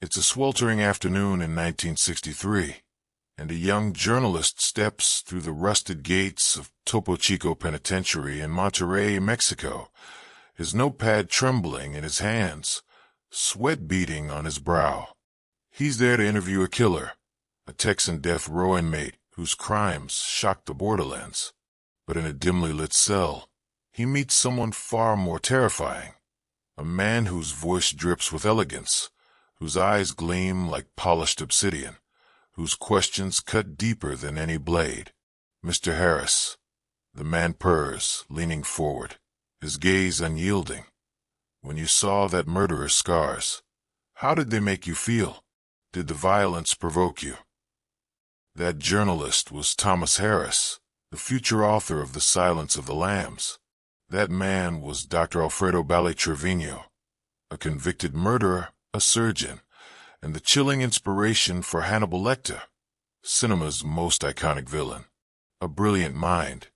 It's a sweltering afternoon in 1963, and a young journalist steps through the rusted gates of Topo Chico Penitentiary in Monterrey, Mexico, his notepad trembling in his hands, sweat beading on his brow. He's there to interview a killer, a Texan death row inmate whose crimes shocked the borderlands. But in a dimly lit cell, he meets someone far more terrifying, a man whose voice drips with elegance, whose eyes gleam like polished obsidian, whose questions cut deeper than any blade. Mr. Harris. The man purrs, leaning forward, his gaze unyielding. When you saw that murderer's scars, how did they make you feel? Did the violence provoke you? That journalist was Thomas Harris, the future author of The Silence of the Lambs. That man was Dr. Alfredo Ballí Treviño, a convicted murderer, a surgeon, and the chilling inspiration for Hannibal Lecter, cinema's most iconic villain. A brilliant mind,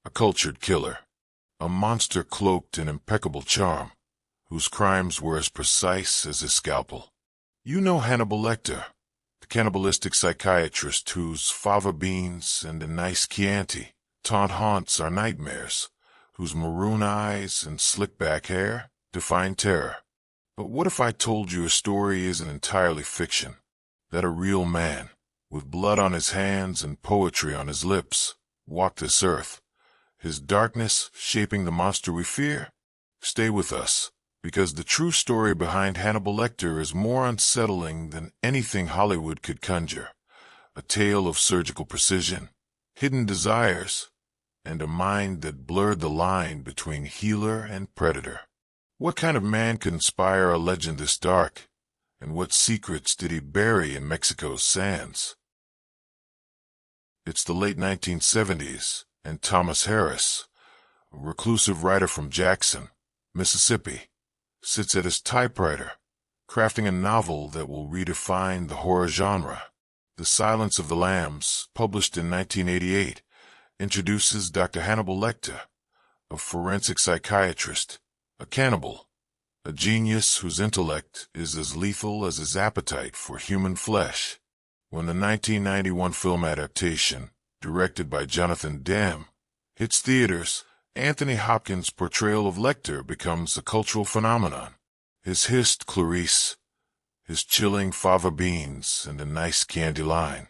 a cultured killer, a monster cloaked in impeccable charm, whose crimes were as precise as his scalpel. You know Hannibal Lecter, the cannibalistic psychiatrist whose fava beans and a nice Chianti taunt haunts our nightmares, whose maroon eyes and slick-back hair define terror. But what if I told you a story isn't entirely fiction, that a real man, with blood on his hands and poetry on his lips, walked this earth, his darkness shaping the monster we fear? Stay with us, because the true story behind Hannibal Lecter is more unsettling than anything Hollywood could conjure. A tale of surgical precision, hidden desires, and a mind that blurred the line between healer and predator. What kind of man could inspire a legend this dark, and what secrets did he bury in Mexico's sands? It's the late 1970s, and Thomas Harris, a reclusive writer from Jackson, Mississippi, sits at his typewriter, crafting a novel that will redefine the horror genre. The Silence of the Lambs, published in 1988, introduces Dr. Hannibal Lecter, a forensic psychiatrist, a cannibal, a genius whose intellect is as lethal as his appetite for human flesh. When the 1991 film adaptation, directed by Jonathan Demme, hits theaters, Anthony Hopkins' portrayal of Lecter becomes a cultural phenomenon. His hissed Clarice, his chilling fava beans and a nice candy line,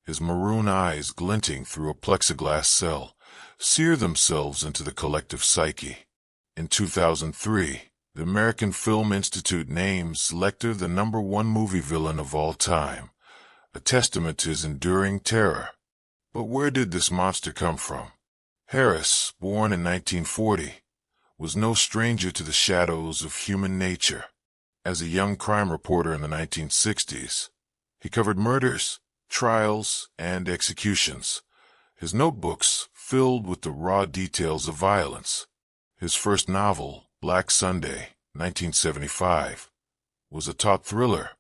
his maroon eyes glinting through a plexiglass cell, sear themselves into the collective psyche. In 2003, the American Film Institute names Lecter the #1 movie villain of all time, a testament to his enduring terror. But where did this monster come from? Harris, born in 1940, was no stranger to the shadows of human nature. As a young crime reporter in the 1960s, he covered murders, trials, and executions, his notebooks filled with the raw details of violence. His first novel, Black Sunday, 1975, was a taut thriller,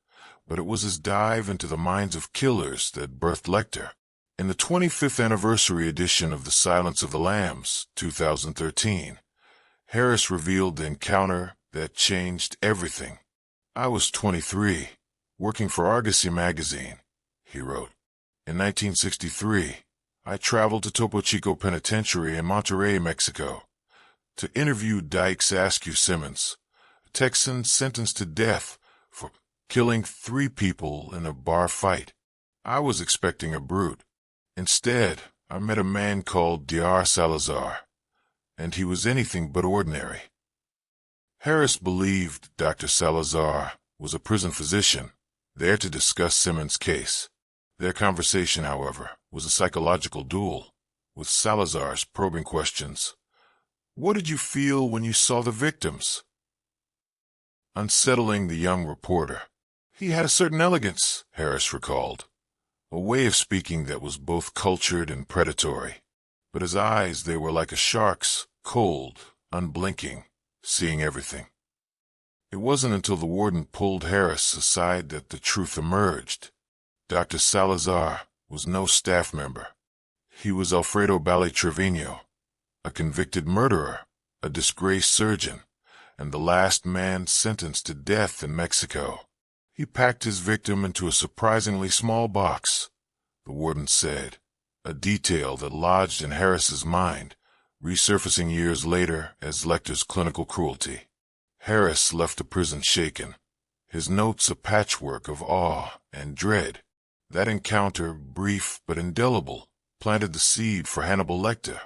but it was his dive into the minds of killers that birthed Lecter. In the 25th anniversary edition of The Silence of the Lambs, 2013, Harris revealed the encounter that changed everything. I was 23, working for Argosy magazine, he wrote. In 1963, I traveled to Topo Chico Penitentiary in Monterrey, Mexico, to interview Dykes Askew Simmons, a Texan sentenced to death for killing 3 people in a bar fight. I was expecting a brute. Instead, I met a man called Dr. Salazar, and he was anything but ordinary. Harris believed Dr. Salazar was a prison physician, there to discuss Simmons' case. Their conversation, however, was a psychological duel, with Salazar's probing questions. What did you feel when you saw the victims? Unsettling the young reporter. He had a certain elegance, Harris recalled, a way of speaking that was both cultured and predatory. But his eyes, they were like a shark's, cold, unblinking, seeing everything. It wasn't until the warden pulled Harris aside that the truth emerged. Dr. Salazar was no staff member. He was Alfredo Ballí Treviño, a convicted murderer, a disgraced surgeon, and the last man sentenced to death in Mexico. He packed his victim into a surprisingly small box, the warden said, a detail that lodged in Harris's mind, resurfacing years later as Lecter's clinical cruelty. Harris left the prison shaken, his notes a patchwork of awe and dread. That encounter, brief but indelible, planted the seed for Hannibal Lecter,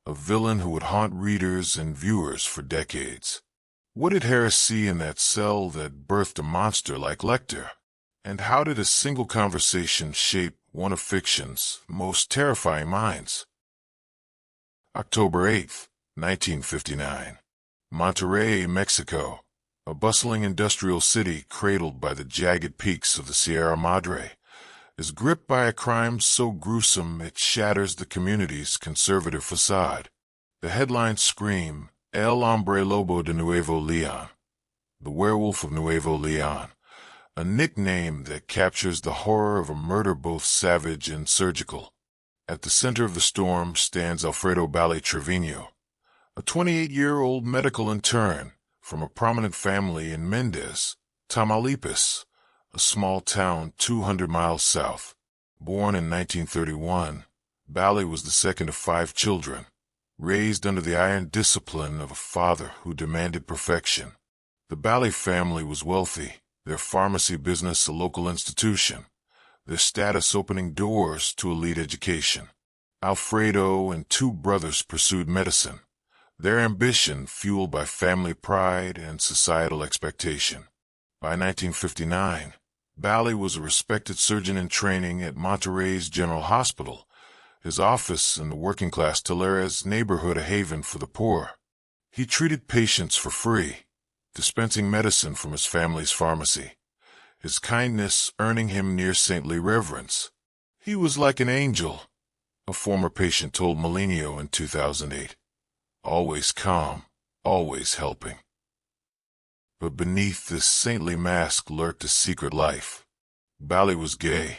a villain who would haunt readers and viewers for decades. What did Harris see in that cell that birthed a monster like Lecter? And how did a single conversation shape one of fiction's most terrifying minds? October 8, 1959. Monterrey, Mexico, a bustling industrial city cradled by the jagged peaks of the Sierra Madre, is gripped by a crime so gruesome it shatters the community's conservative facade. The headlines scream, El Hombre Lobo de Nuevo Leon, the werewolf of Nuevo Leon, a nickname that captures the horror of a murder both savage and surgical. At the center of the storm stands Alfredo Ballí Treviño, a 28-year-old medical intern from a prominent family in Mendez, Tamaulipas, a small town 200 miles south. Born in 1931, Ballí was the second of 5 children, raised under the iron discipline of a father who demanded perfection. The Ballí family was wealthy, their pharmacy business a local institution, their status opening doors to elite education. Alfredo and 2 brothers pursued medicine, their ambition fueled by family pride and societal expectation. By 1959, Ballí was a respected surgeon in training at Monterrey's General Hospital, his office in the working-class Tulares neighborhood a haven for the poor. He treated patients for free, dispensing medicine from his family's pharmacy, his kindness earning him near-saintly reverence. He was like an angel, a former patient told Molinio in 2008. Always calm, always helping. But beneath this saintly mask lurked a secret life. Ballí was gay,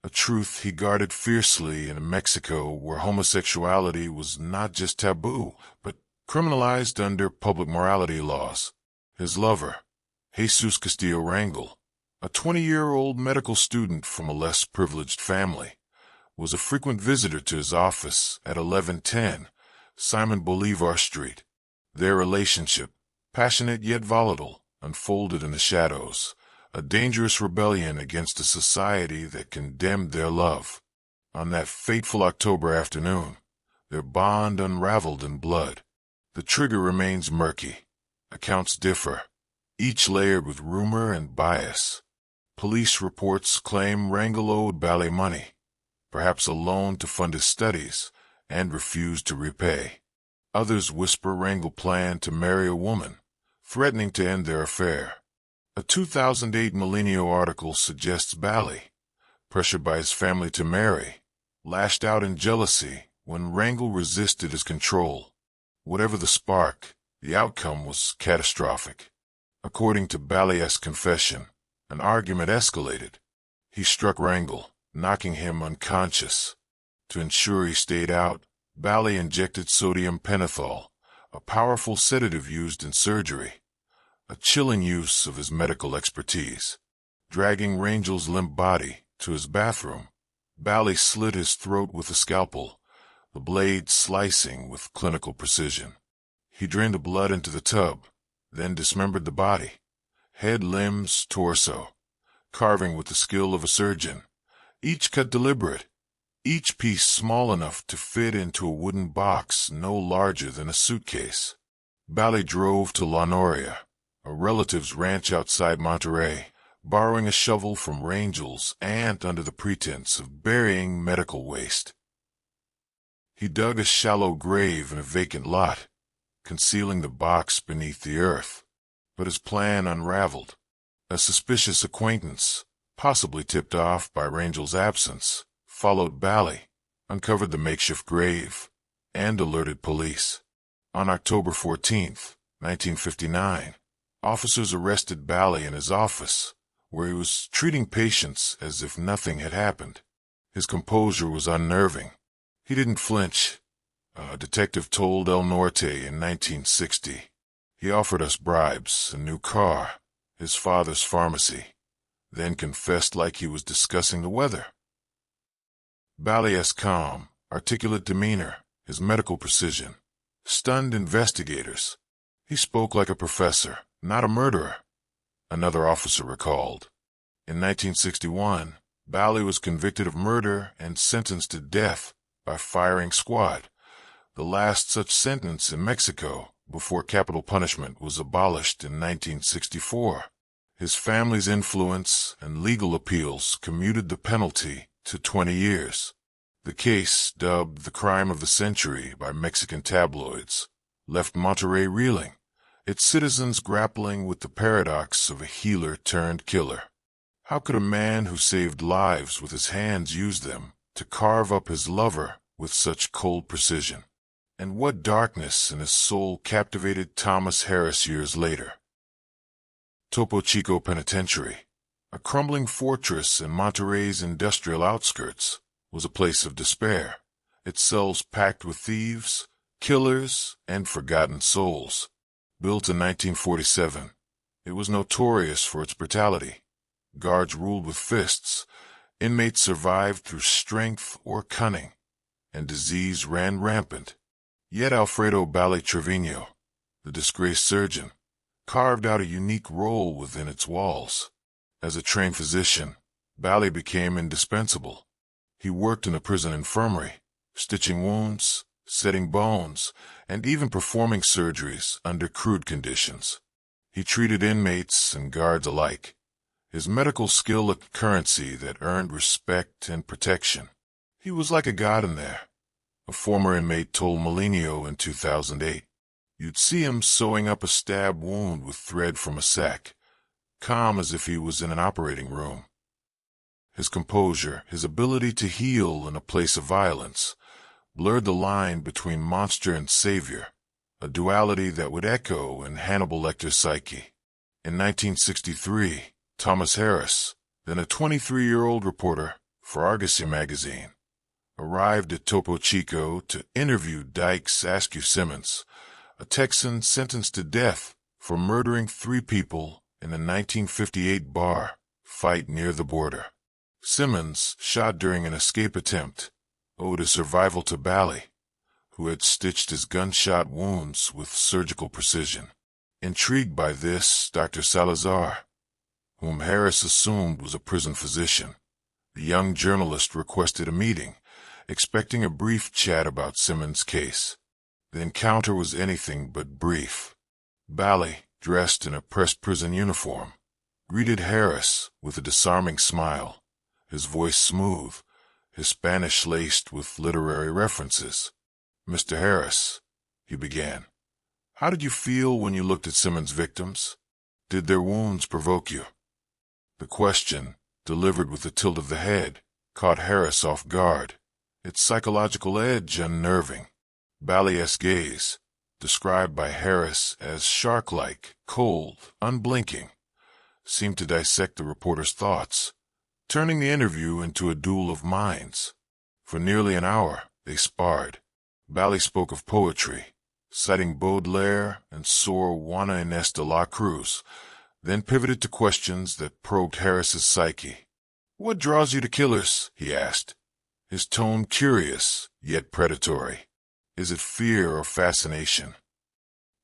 a truth he guarded fiercely in a Mexico where homosexuality was not just taboo, but criminalized under public morality laws. His lover, Jesus Castillo Rangel, a 20-year-old medical student from a less privileged family, was a frequent visitor to his office at 1110 Simon Bolivar Street. Their relationship, passionate yet volatile, unfolded in the shadows, a dangerous rebellion against a society that condemned their love. On that fateful October afternoon, their bond unraveled in blood. The trigger remains murky. Accounts differ, each layered with rumor and bias. Police reports claim Rangel owed Ballí money, perhaps a loan to fund his studies, and refused to repay. Others whisper Rangel planned to marry a woman, threatening to end their affair. A 2008 Molinio article suggests Ballí, pressured by his family to marry, lashed out in jealousy when Rangel resisted his control. Whatever the spark, the outcome was catastrophic. According to Ballí's confession, an argument escalated. He struck Rangel, knocking him unconscious. To ensure he stayed out, Ballí injected sodium pentothal, a powerful sedative used in surgery, a chilling use of his medical expertise. Dragging Rangel's limp body to his bathroom, Ballí slit his throat with a scalpel, the blade slicing with clinical precision. He drained the blood into the tub, then dismembered the body, head, limbs, torso, carving with the skill of a surgeon, each cut deliberate, each piece small enough to fit into a wooden box no larger than a suitcase. Ballí drove to La Noria, a relative's ranch outside Monterrey, borrowing a shovel from Rangel's aunt under the pretense of burying medical waste. He dug a shallow grave in a vacant lot, concealing the box beneath the earth. But his plan unraveled. A suspicious acquaintance, possibly tipped off by Rangel's absence, followed Ballí, uncovered the makeshift grave, and alerted police. On October 14, 1959, officers arrested Ballí in his office, where he was treating patients as if nothing had happened. His composure was unnerving. He didn't flinch. A detective told El Norte in 1960. He offered us bribes, a new car, his father's pharmacy, then confessed like he was discussing the weather. Bally's calm, articulate demeanor, his medical precision, stunned investigators. He spoke like a professor, not a murderer, another officer recalled. In 1961, Ballí was convicted of murder and sentenced to death by firing squad, the last such sentence in Mexico before capital punishment was abolished in 1964. His family's influence and legal appeals commuted the penalty to 20 years. The case, dubbed the crime of the century by Mexican tabloids, left Monterrey reeling, its citizens grappling with the paradox of a healer turned killer. How could a man who saved lives with his hands use them to carve up his lover with such cold precision? And what darkness in his soul captivated Thomas Harris years later? Topo Chico Penitentiary, a crumbling fortress in Monterrey's industrial outskirts, was a place of despair, its cells packed with thieves, killers, and forgotten souls. Built in 1947, it was notorious for its brutality. Guards ruled with fists, inmates survived through strength or cunning, and disease ran rampant. Yet Alfredo Ballí Treviño, the disgraced surgeon, carved out a unique role within its walls. As a trained physician, Ballí became indispensable. He worked in the prison infirmary, stitching wounds, setting bones, and even performing surgeries under crude conditions. He treated inmates and guards alike. His medical skill a currency that earned respect and protection. He was like a god in there. A former inmate told Molinio in 2008. You'd see him sewing up a stab wound with thread from a sack, calm as if he was in an operating room. His composure, his ability to heal in a place of violence, blurred the line between monster and savior, a duality that would echo in Hannibal Lecter's psyche. In 1963, Thomas Harris, then a 23-year-old reporter for Argosy magazine, arrived at Topo Chico to interview Dykes Askew Simmons, a Texan sentenced to death for murdering 3 people in a 1958 bar fight near the border. Simmons, shot during an escape attempt, owed his survival to Ballí, who had stitched his gunshot wounds with surgical precision. Intrigued by this, Dr. Salazar, whom Harris assumed was a prison physician, the young journalist requested a meeting, expecting a brief chat about Simmons' case. The encounter was anything but brief. Ballí, dressed in a pressed prison uniform, greeted Harris with a disarming smile, his voice smooth, his Spanish laced with literary references. "Mr. Harris," he began, "how did you feel when you looked at Simmons' victims? Did their wounds provoke you?" The question, delivered with a tilt of the head, caught Harris off guard, its psychological edge unnerving. Ballí's gaze, described by Harris as shark-like, cold, unblinking, seemed to dissect the reporter's thoughts, turning the interview into a duel of minds. For nearly an hour, they sparred. Ballí spoke of poetry, citing Baudelaire and Sor Juana Inés de la Cruz, then pivoted to questions that probed Harris's psyche. "What draws you to killers?" he asked, his tone curious, yet predatory. "Is it fear or fascination?"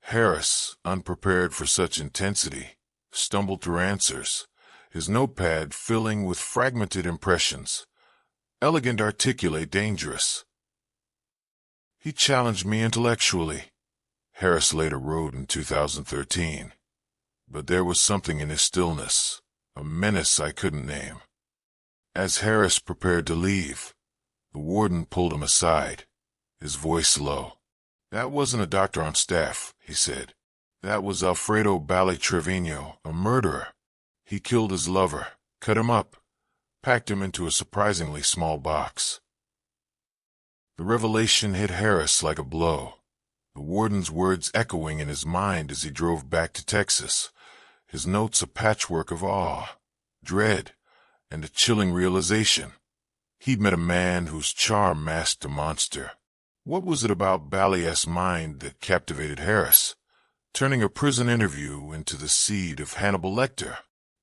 Harris, unprepared for such intensity, stumbled through answers, his notepad filling with fragmented impressions. Elegant, articulate, dangerous. "He challenged me intellectually," Harris later wrote in 2013. "But there was something in his stillness, a menace I couldn't name." As Harris prepared to leave, the warden pulled him aside, his voice low. "That wasn't a doctor on staff," he said. "That was Alfredo Ballí Treviño, a murderer. He killed his lover, cut him up, packed him into a surprisingly small box." The revelation hit Harris like a blow, the warden's words echoing in his mind as he drove back to Texas, his notes a patchwork of awe, dread, and a chilling realization. He'd met a man whose charm masked a monster. What was it about Ballí's mind that captivated Harris, turning a prison interview into the seed of Hannibal Lecter?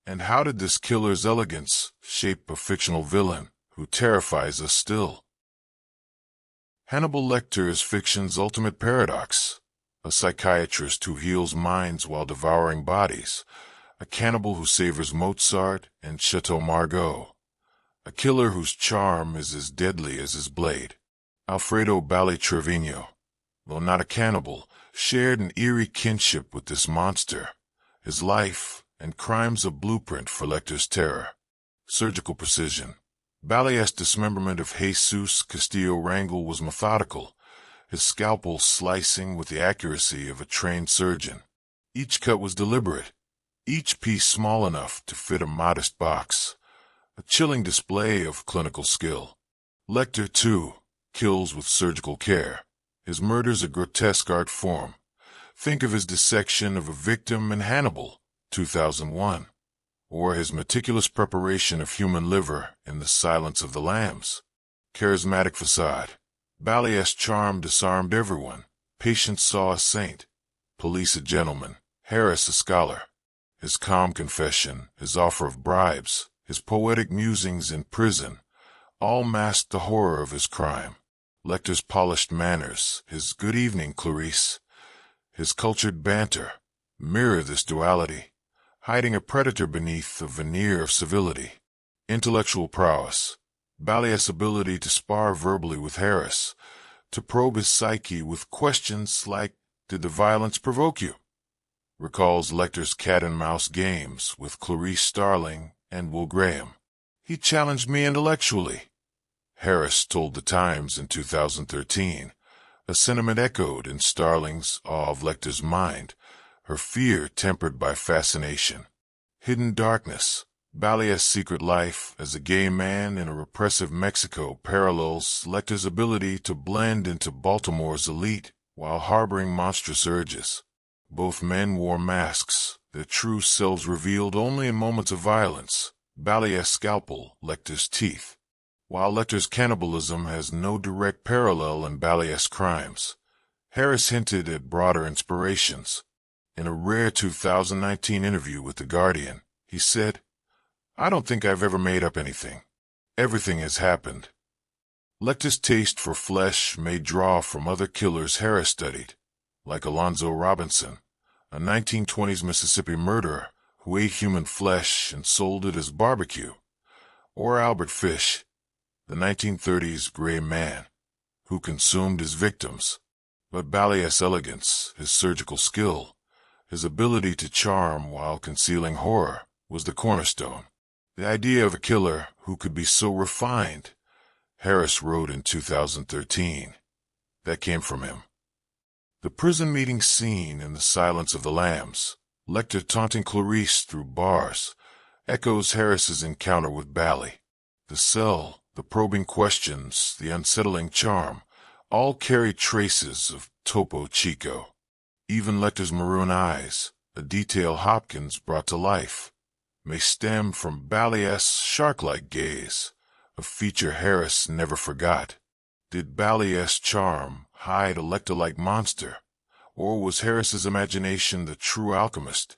And how did this killer's elegance shape a fictional villain who terrifies us still? Hannibal Lecter is fiction's ultimate paradox, a psychiatrist who heals minds while devouring bodies, a cannibal who savors Mozart and Chateau Margaux, a killer whose charm is as deadly as his blade. Alfredo Ballí Treviño, though not a cannibal, shared an eerie kinship with this monster, his life and crimes a blueprint for Lecter's terror. Surgical precision. Ballí's dismemberment of Jesus Castillo Rangel was methodical, his scalpel slicing with the accuracy of a trained surgeon. Each cut was deliberate, each piece small enough to fit a modest box, a chilling display of clinical skill. Lecter, too, kills with surgical care, his murders a grotesque art form. Think of his dissection of a victim in Hannibal, 2001, or his meticulous preparation of human liver in The Silence of the Lambs. Charismatic facade. Ballí's charm disarmed everyone. Patients saw a saint, police a gentleman, Harris a scholar. His calm confession, his offer of bribes, his poetic musings in prison, all masked the horror of his crime. Lecter's polished manners, his "good evening, Clarice," his cultured banter, mirror this duality, hiding a predator beneath a veneer of civility. Intellectual prowess. Ballí's ability to spar verbally with Harris, to probe his psyche with questions like, "Did the violence provoke you?" recalls Lecter's cat-and-mouse games with Clarice Starling and Will Graham. "He challenged me intellectually," Harris told The Times in 2013, a sentiment echoed in Starling's awe of Lecter's mind, her fear tempered by fascination. Hidden darkness. Ballí's secret life as a gay man in a repressive Mexico parallels Lecter's ability to blend into Baltimore's elite while harboring monstrous urges. Both men wore masks, their true selves revealed only in moments of violence. Ballí's scalpel, Lecter's teeth. While Lecter's cannibalism has no direct parallel in Ballí's crimes, Harris hinted at broader inspirations. In a rare 2019 interview with The Guardian, he said, "I don't think I've ever made up anything. Everything has happened." Lecter's taste for flesh may draw from other killers Harris studied, like Alonzo Robinson, a 1920s Mississippi murderer who ate human flesh and sold it as barbecue, or Albert Fish, the 1930s gray man, who consumed his victims. But Ballí's elegance, his surgical skill, his ability to charm while concealing horror, was the cornerstone. The idea of a killer who could be so refined, Harris wrote in 2013, that came from him. The prison meeting scene in The Silence of the Lambs, Lecter taunting Clarice through bars, echoes Harris's encounter with Ballí. The cell, the probing questions, the unsettling charm, all carry traces of Topo Chico. Even Lecter's maroon eyes, a detail Hopkins brought to life, may stem from Ballí's shark-like gaze, a feature Harris never forgot. Did Ballí's charm hide a Lecter-like monster, or was Harris's imagination the true alchemist,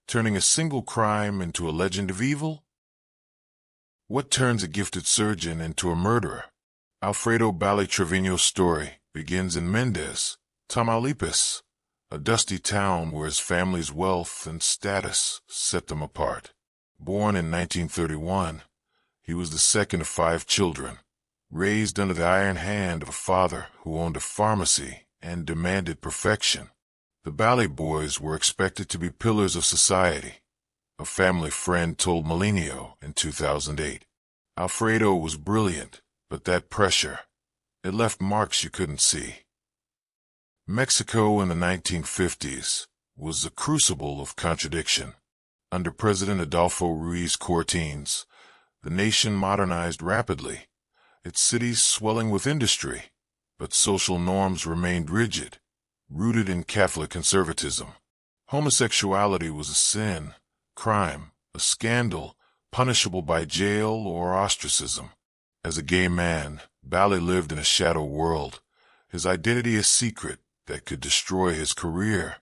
turning a single crime into a legend of evil? What turns a gifted surgeon into a murderer? Alfredo Ballí Treviño's story begins in Mendez, Tamaulipas, a dusty town where his family's wealth and status set them apart. Born in 1931, he was the second of 5 children, raised under the iron hand of a father who owned a pharmacy and demanded perfection. The Ballí boys were expected to be pillars of society, a family friend told Molinio in 2008. Alfredo was brilliant, but that pressure, it left marks you couldn't see. Mexico in the 1950s was a crucible of contradiction. Under President Adolfo Ruiz Cortines, the nation modernized rapidly, its cities swelling with industry, but social norms remained rigid, rooted in Catholic conservatism. Homosexuality was a sin, crime, a scandal, punishable by jail or ostracism. As a gay man, Ballí lived in a shadow world, his identity a secret that could destroy his career,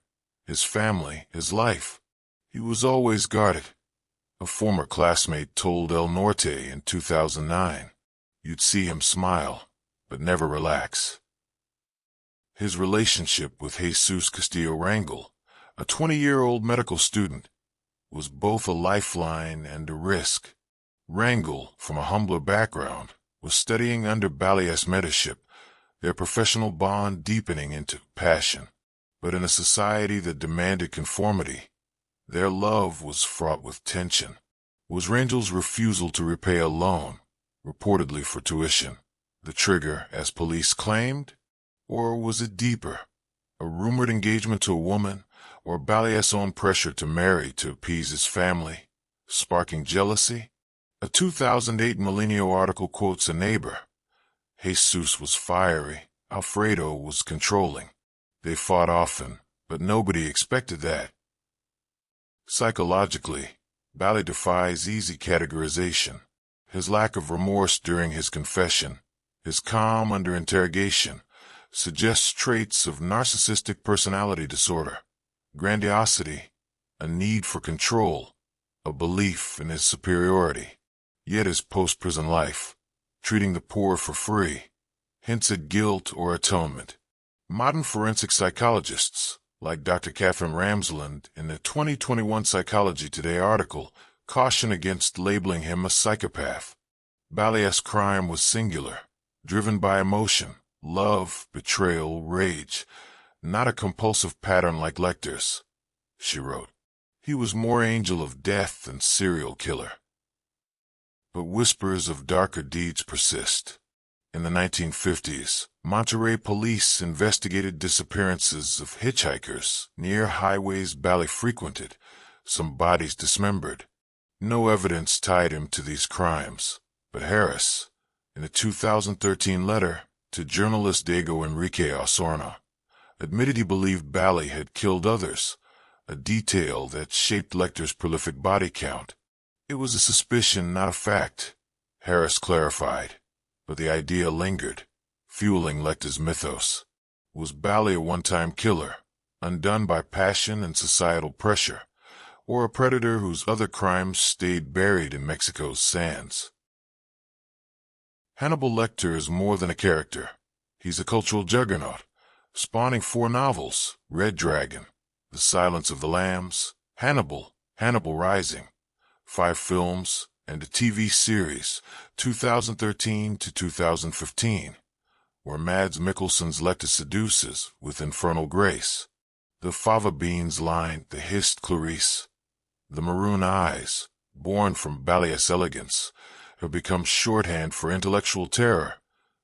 his family, his life. He was always guarded, A former classmate told El Norte in 2009, "You'd see him smile, but never relax." His relationship with Jesus Castillo Rangel, a 20-year-old medical student, was both a lifeline and a risk. Rangel, from a humbler background, was studying under Ballí's mentorship, their professional bond deepening into passion. But in a society that demanded conformity, their love was fraught with tension. Was Rangel's refusal to repay a loan, reportedly for tuition, the trigger, as police claimed? Or was it deeper? A rumored engagement to a woman, or Ballí's own pressure to marry to appease his family, sparking jealousy? A 2008 Milenio article quotes a neighbor. Jesus was fiery, Alfredo was controlling. They fought often, but nobody expected that. Psychologically, Ballí defies easy categorization. His lack of remorse during his confession, his calm under interrogation, suggests traits of narcissistic personality disorder, grandiosity, a need for control, a belief in his superiority. Yet his post-prison life, treating the poor for free, hints at guilt or atonement. Modern forensic psychologists, like Dr. Catherine Ramsland in the 2021 Psychology Today article, caution against labeling him a psychopath. Ballí's crime was singular, driven by emotion, love, betrayal, rage, not a compulsive pattern like Lecter's, she wrote. He was more angel of death than serial killer. But whispers of darker deeds persist. In the 1950s, Monterrey police investigated disappearances of hitchhikers near highways Ballí frequented, some bodies dismembered. No evidence tied him to these crimes, but Harris, in a 2013 letter to journalist Diego Enrique Osorno, admitted he believed Ballí had killed others, a detail that shaped Lecter's prolific body count. It was a suspicion, not a fact, Harris clarified, but the idea lingered, fueling Lecter's mythos. Was Ballí a one-time killer, undone by passion and societal pressure, or a predator whose other crimes stayed buried in Mexico's sands? Hannibal Lecter is more than a character. He's a cultural juggernaut, spawning 4 novels, Red Dragon, The Silence of the Lambs, Hannibal, Hannibal Rising, 5 films, and a TV series, 2013 to 2015, where Mads Mikkelsen's Lecter seduces with infernal grace. The fava beans line the hissed Clarice. The maroon eyes, born from Ballí's elegance, have become shorthand for intellectual terror,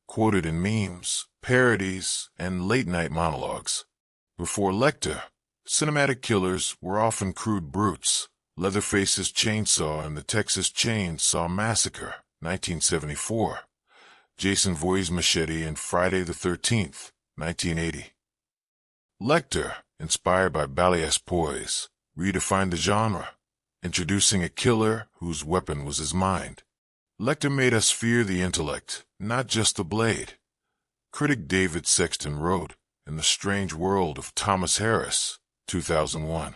quoted in memes, parodies, and late-night monologues. Before Lecter, cinematic killers were often crude brutes. Leatherface's Chainsaw and the Texas Chainsaw Massacre, 1974. Jason Voorhees' Machete and Friday the 13th, 1980. Lecter, inspired by Ballí's poise, redefined the genre, introducing a killer whose weapon was his mind. Lecter made us fear the intellect, not just the blade. Critic David Sexton wrote, in The Strange World of Thomas Harris, 2001.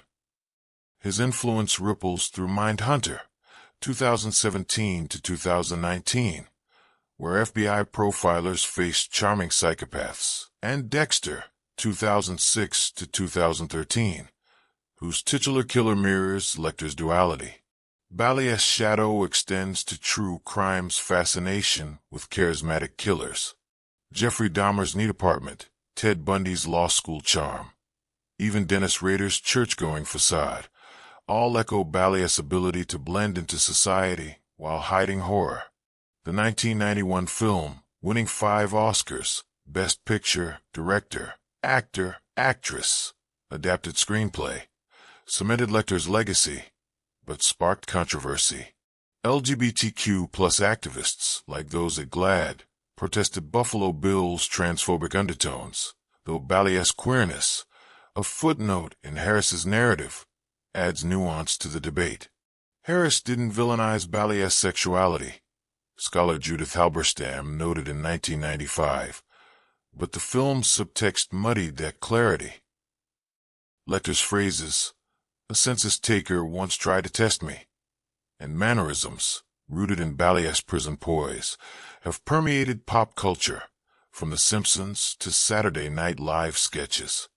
His influence ripples through Mindhunter, 2017 to 2019, where FBI profilers faced charming psychopaths, and Dexter, 2006 to 2013, whose titular killer mirrors Lecter's duality. Ballí's shadow extends to true crime's fascination with charismatic killers. Jeffrey Dahmer's neat apartment, Ted Bundy's law school charm, even Dennis Rader's church-going facade, all echo Ballí's ability to blend into society while hiding horror. The 1991 film, winning 5 Oscars, Best Picture, Director, Actor, Actress, Adapted Screenplay, cemented Lecter's legacy, but sparked controversy. LGBTQ+ activists, like those at GLAAD, protested Buffalo Bill's transphobic undertones, though Ballí's queerness, a footnote in Harris's narrative, adds nuance to the debate. Harris didn't villainize Ballí's sexuality, scholar Judith Halberstam noted in 1995, but the film's subtext muddied that clarity. Lecter's phrases, "A census taker once tried to test me," and mannerisms, rooted in Bally's prison poise, have permeated pop culture, from The Simpsons to Saturday Night Live sketches.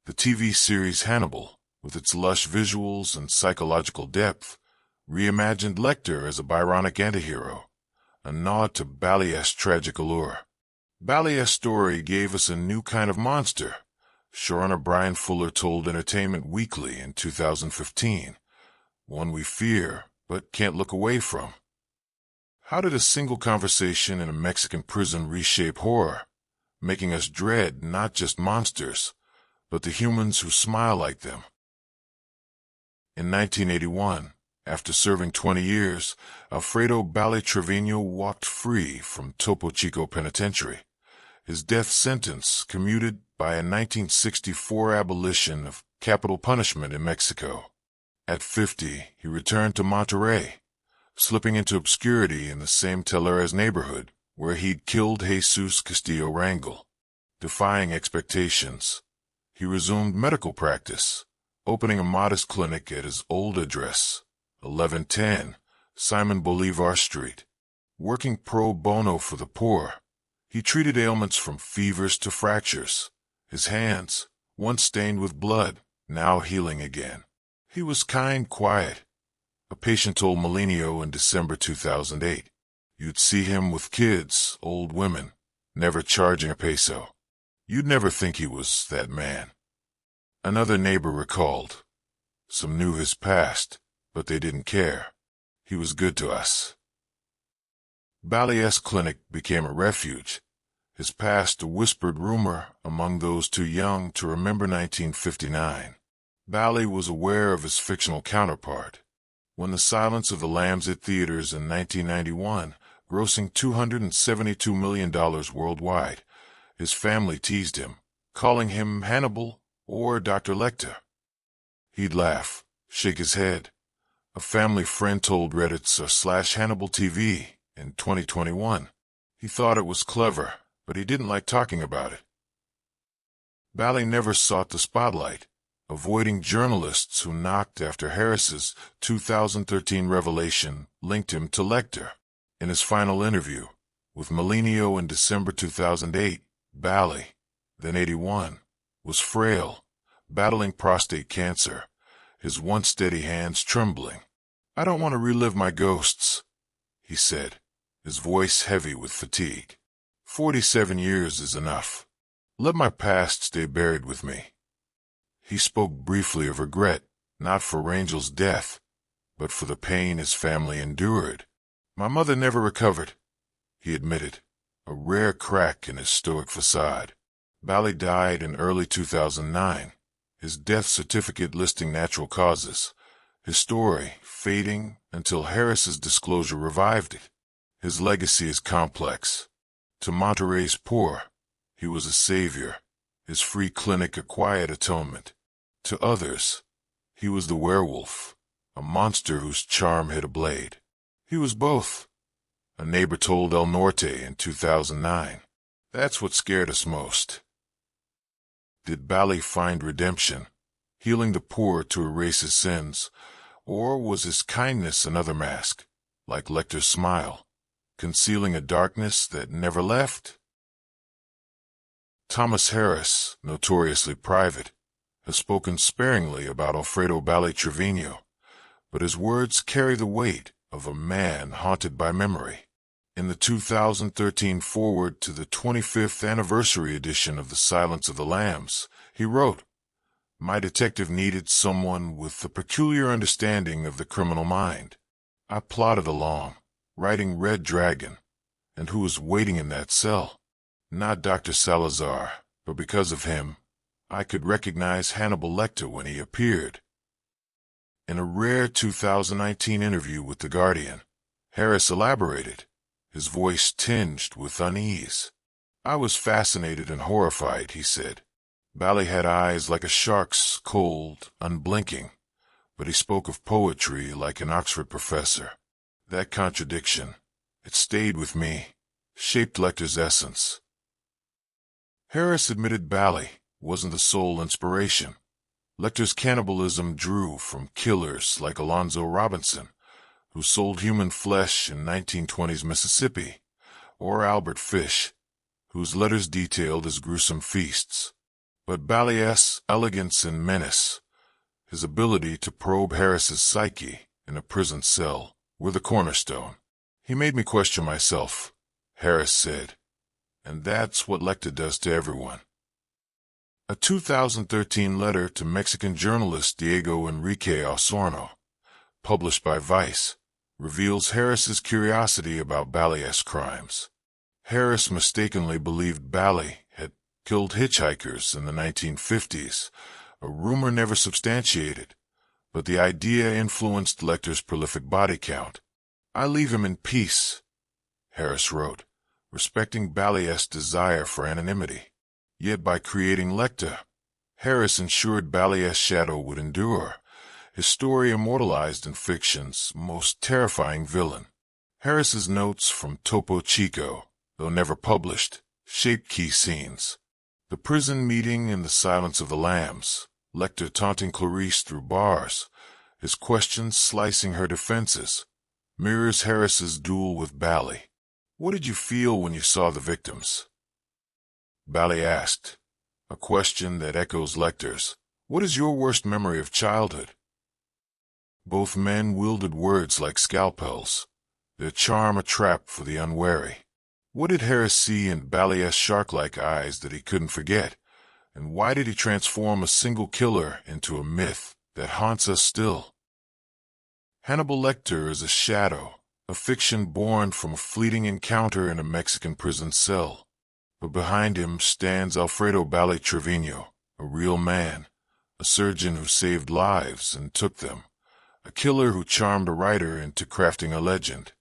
The TV series Hannibal, with its lush visuals and psychological depth, reimagined Lecter as a Byronic antihero, a nod to Bally's tragic allure. Bally's story gave us a new kind of monster, showrunner Brian Fuller told Entertainment Weekly in 2015, one we fear but can't look away from. How did a single conversation in a Mexican prison reshape horror, making us dread not just monsters, but the humans who smile like them? In 1981, after serving 20 years, Alfredo Ballí Treviño walked free from Topo Chico Penitentiary, his death sentence commuted by a 1964 abolition of capital punishment in Mexico. At 50, he returned to Monterrey, slipping into obscurity in the same Telleras neighborhood where he'd killed Jesus Castillo Rangel. Defying expectations, he resumed medical practice, opening a modest clinic at his old address, 1110 Simon Bolivar Street. Working pro bono for the poor, he treated ailments from fevers to fractures, his hands, once stained with blood, now healing again. He was kind, quiet. A patient told Molinio in December 2008, "You'd see him with kids, old women, never charging a peso. You'd never think he was that man." Another neighbor recalled, "Some knew his past, but they didn't care. He was good to us." Bally's clinic became a refuge, his past a whispered rumor among those too young to remember 1959. Ballí was aware of his fictional counterpart. When The Silence of the Lambs hit theaters in 1991, grossing $272 million worldwide, his family teased him, calling him Hannibal or Dr. Lecter. He'd laugh, shake his head. A family friend told Reddit/Hannibal TV in 2021. He thought it was clever, but he didn't like talking about it. Ballí never sought the spotlight, avoiding journalists who knocked after Harris's 2013 revelation linked him to Lecter. In his final interview with Molinio in December 2008, Ballí, then 81, was frail, battling prostate cancer, his once steady hands trembling. "I don't want to relive my ghosts," he said, his voice heavy with fatigue. 47 years is enough. Let my past stay buried with me." He spoke briefly of regret, not for Rangel's death, but for the pain his family endured. "My mother never recovered," he admitted, a rare crack in his stoic facade. Ballí died in early 2009, his death certificate listing natural causes, his story fading until Harris's disclosure revived it. His legacy is complex. To Monterrey's poor, he was a savior, his free clinic a quiet atonement. To others, he was the werewolf, a monster whose charm hid a blade. He was both. A neighbor told El Norte in 2009. That's what scared us most. Did Ballí find redemption, healing the poor to erase his sins, or was his kindness another mask, like Lecter's smile, concealing a darkness that never left? Thomas Harris, notoriously private, has spoken sparingly about Alfredo Ballí Treviño, but his words carry the weight of a man haunted by memory. In the 2013 foreword to the 25th anniversary edition of The Silence of the Lambs, he wrote, "My detective needed someone with a peculiar understanding of the criminal mind. I plodded along, writing Red Dragon, and who was waiting in that cell? Not Dr. Salazar, but because of him, I could recognize Hannibal Lecter when he appeared." In a rare 2019 interview with The Guardian, Harris elaborated, his voice tinged with unease. "I was fascinated and horrified," he said. Ballí had eyes like a shark's, cold, unblinking, but he spoke of poetry like an Oxford professor. That contradiction, it stayed with me, shaped Lecter's essence. Harris admitted Ballí wasn't the sole inspiration. Lecter's cannibalism drew from killers like Alonzo Robinson, who sold human flesh in 1920s Mississippi, or Albert Fish, whose letters detailed his gruesome feasts. But Bally's elegance and menace, his ability to probe Harris's psyche in a prison cell, were the cornerstone. "He made me question myself," Harris said, "and that's what Lecter does to everyone." A 2013 letter to Mexican journalist Diego Enrique Osorno, published by Vice, reveals Harris's curiosity about Bally's crimes. Harris mistakenly believed Ballí had killed hitchhikers in the 1950s, a rumor never substantiated, but the idea influenced Lecter's prolific body count. "I leave him in peace," Harris wrote, respecting Bally's desire for anonymity. Yet by creating Lecter, Harris ensured Bally's shadow would endure, his story immortalized in fiction's most terrifying villain. Harris's notes from Topo Chico, though never published, shaped key scenes. The prison meeting in The Silence of the Lambs, Lecter taunting Clarice through bars, his questions slicing her defenses, mirrors Harris's duel with Ballí. "What did you feel when you saw the victims?" Ballí asked, a question that echoes Lecter's. "What is your worst memory of childhood?" Both men wielded words like scalpels, their charm a trap for the unwary. What did Harris see in Bally's shark-like eyes that he couldn't forget? And why did he transform a single killer into a myth that haunts us still? Hannibal Lecter is a shadow, a fiction born from a fleeting encounter in a Mexican prison cell. But behind him stands Alfredo Ballí Treviño, a real man, a surgeon who saved lives and took them, a killer who charmed a writer into crafting a legend.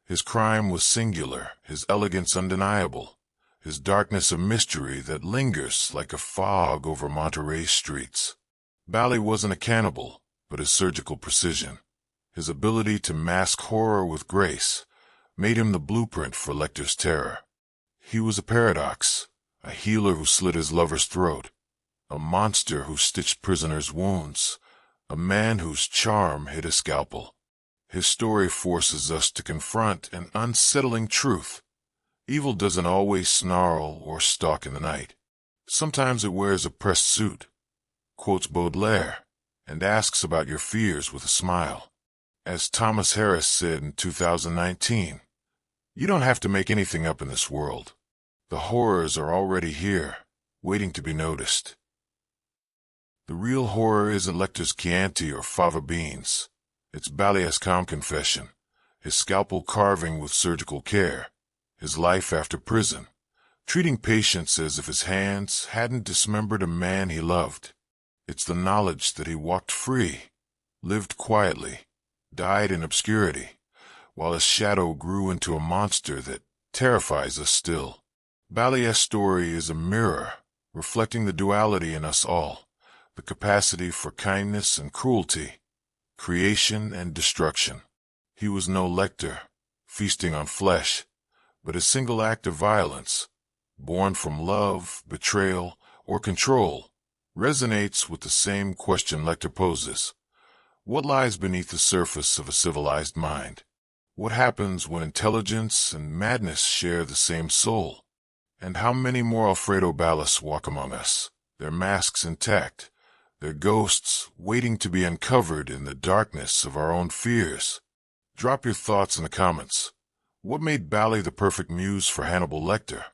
His crime was singular, his elegance undeniable, his darkness a mystery that lingers like a fog over Monterrey's streets. Ballí wasn't a cannibal, but his surgical precision, his ability to mask horror with grace, made him the blueprint for Lecter's terror. He was a paradox, a healer who slit his lover's throat, a monster who stitched prisoners' wounds, a man whose charm hid a scalpel. His story forces us to confront an unsettling truth. Evil doesn't always snarl or stalk in the night. Sometimes it wears a pressed suit, quotes Baudelaire, and asks about your fears with a smile. As Thomas Harris said in 2019, "You don't have to make anything up in this world. The horrors are already here, waiting to be noticed." The real horror isn't Lecter's Chianti or fava beans. It's Bally's calm confession, his scalpel carving with surgical care, his life after prison, treating patients as if his hands hadn't dismembered a man he loved. It's the knowledge that he walked free, lived quietly, died in obscurity, while his shadow grew into a monster that terrifies us still. Bally's story is a mirror, reflecting the duality in us all, the capacity for kindness and cruelty, creation and destruction. He was no Lecter, feasting on flesh, but a single act of violence, born from love, betrayal, or control, resonates with the same question Lecter poses. What lies beneath the surface of a civilized mind? What happens when intelligence and madness share the same soul? And how many more Alfredo Ballís walk among us, their masks intact, their ghosts waiting to be uncovered in the darkness of our own fears? Drop your thoughts in the comments. What made Ballí the perfect muse for Hannibal Lecter?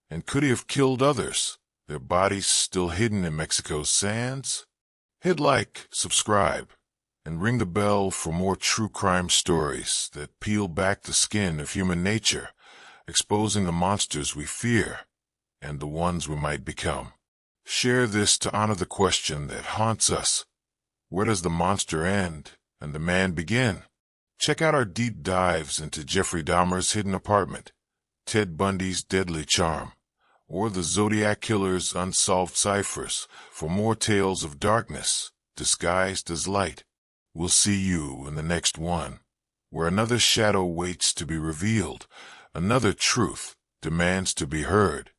And could he have killed others, their bodies still hidden in Mexico's sands? Hit like, subscribe, and ring the bell for more true crime stories that peel back the skin of human nature, exposing the monsters we fear and the ones we might become. Share this to honor the question that haunts us. Where does the monster end and the man begin? Check out our deep dives into Jeffrey Dahmer's hidden apartment, Ted Bundy's deadly charm, or the Zodiac Killer's unsolved ciphers for more tales of darkness disguised as light. We'll see you in the next one, where another shadow waits to be revealed, another truth demands to be heard.